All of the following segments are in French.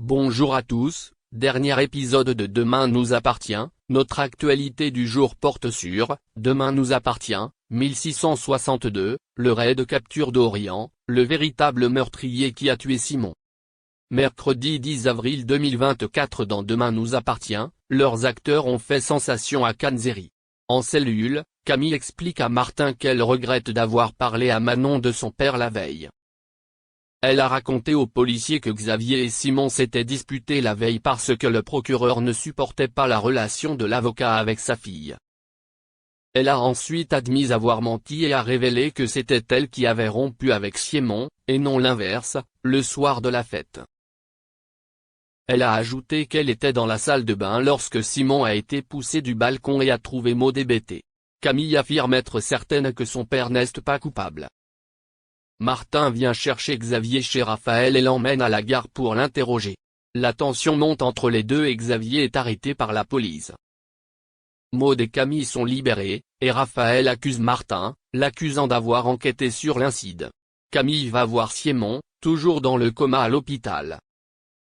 Bonjour à tous, dernier épisode de Demain nous appartient. Notre actualité du jour porte sur « Demain nous appartient », 1662, le raid capture d'Orient, le véritable meurtrier qui a tué Simon. Mercredi 10 avril 2024 dans Demain nous appartient, leurs acteurs ont fait sensation à Kanzeri. En cellule, Camille explique à Martin qu'elle regrette d'avoir parlé à Manon de son père la veille. Elle a raconté aux policiers que Xavier et Simon s'étaient disputés la veille parce que le procureur ne supportait pas la relation de l'avocat avec sa fille. Elle a ensuite admis avoir menti et a révélé que c'était elle qui avait rompu avec Simon, et non l'inverse, le soir de la fête. Elle a ajouté qu'elle était dans la salle de bain lorsque Simon a été poussé du balcon et a trouvé Maud hébétée. Camille affirme être certaine que son père n'est pas coupable. Martin vient chercher Xavier chez Raphaël et l'emmène à la gare pour l'interroger. La tension monte entre les deux et Xavier est arrêté par la police. Maud et Camille sont libérés, et Raphaël accuse Martin, l'accusant d'avoir enquêté sur l'incident. Camille va voir Simon, toujours dans le coma à l'hôpital.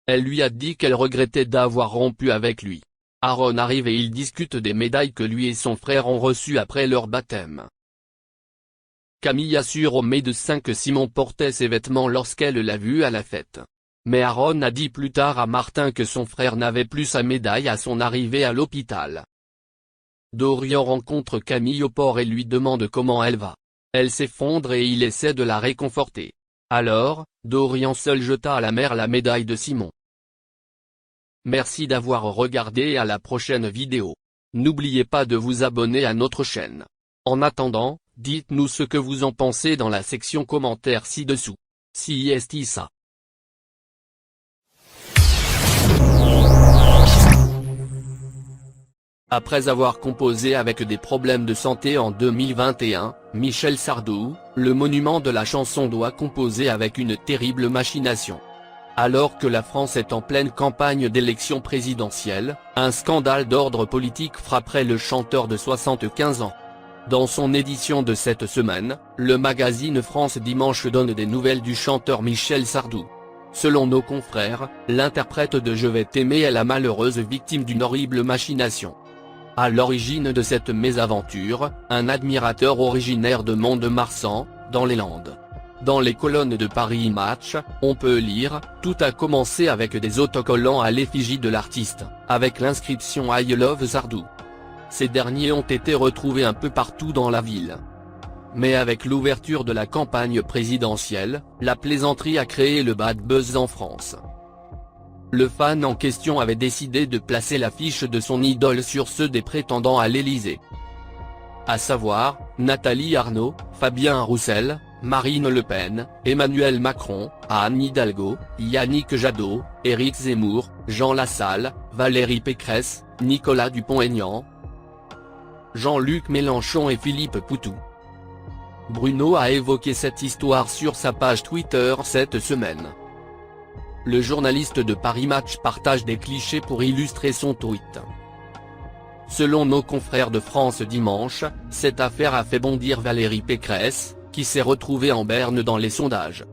Elle lui a dit qu'elle regrettait d'avoir rompu avec lui. Aaron arrive et ils discutent des médailles que lui et son frère ont reçues après leur baptême. Camille assure au médecin que Simon portait ses vêtements lorsqu'elle l'a vu à la fête. Mais Aaron a dit plus tard à Martin que son frère n'avait plus sa médaille à son arrivée à l'hôpital. Dorian rencontre Camille au port et lui demande comment elle va. Elle s'effondre et il essaie de la réconforter. Alors, Dorian seul jeta à la mer la médaille de Simon. Merci d'avoir regardé et à la prochaine vidéo. N'oubliez pas de vous abonner à notre chaîne. En attendant, dites-nous ce que vous en pensez dans la section commentaires ci-dessous. Si est ça. Après avoir composé avec des problèmes de santé en 2021, Michel Sardou, le monument de la chanson doit composer avec une terrible machination. Alors que la France est en pleine campagne d'élection présidentielle, un scandale d'ordre politique frapperait le chanteur de 75 ans. Dans son édition de cette semaine, le magazine France Dimanche donne des nouvelles du chanteur Michel Sardou. Selon nos confrères, l'interprète de Je vais t'aimer est la malheureuse victime d'une horrible machination. À l'origine de cette mésaventure, un admirateur originaire de Mont-de-Marsan, dans les Landes. Dans les colonnes de Paris Match, on peut lire « Tout a commencé avec des autocollants à l'effigie de l'artiste, avec l'inscription I Love Sardou ». Ces derniers ont été retrouvés un peu partout dans la ville. Mais avec l'ouverture de la campagne présidentielle, la plaisanterie a créé le bad buzz en France. Le fan en question avait décidé de placer l'affiche de son idole sur ceux des prétendants à l'Élysée. À savoir, Nathalie Arnaud, Fabien Roussel, Marine Le Pen, Emmanuel Macron, Anne Hidalgo, Yannick Jadot, Éric Zemmour, Jean Lassalle, Valérie Pécresse, Nicolas Dupont-Aignan, Jean-Luc Mélenchon et Philippe Poutou. Bruno a évoqué cette histoire sur sa page Twitter cette semaine. Le journaliste de Paris Match partage des clichés pour illustrer son tweet. Selon nos confrères de France Dimanche, cette affaire a fait bondir Valérie Pécresse, qui s'est retrouvée en berne dans les sondages.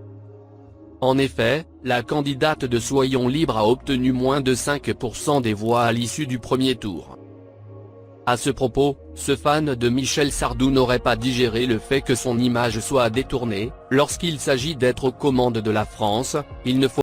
En effet, la candidate de Soyons Libres a obtenu moins de 5% des voix à l'issue du premier tour. À ce propos, ce fan de Michel Sardou n'aurait pas digéré le fait que son image soit détournée. Lorsqu'il s'agit d'être aux commandes de la France, il ne faut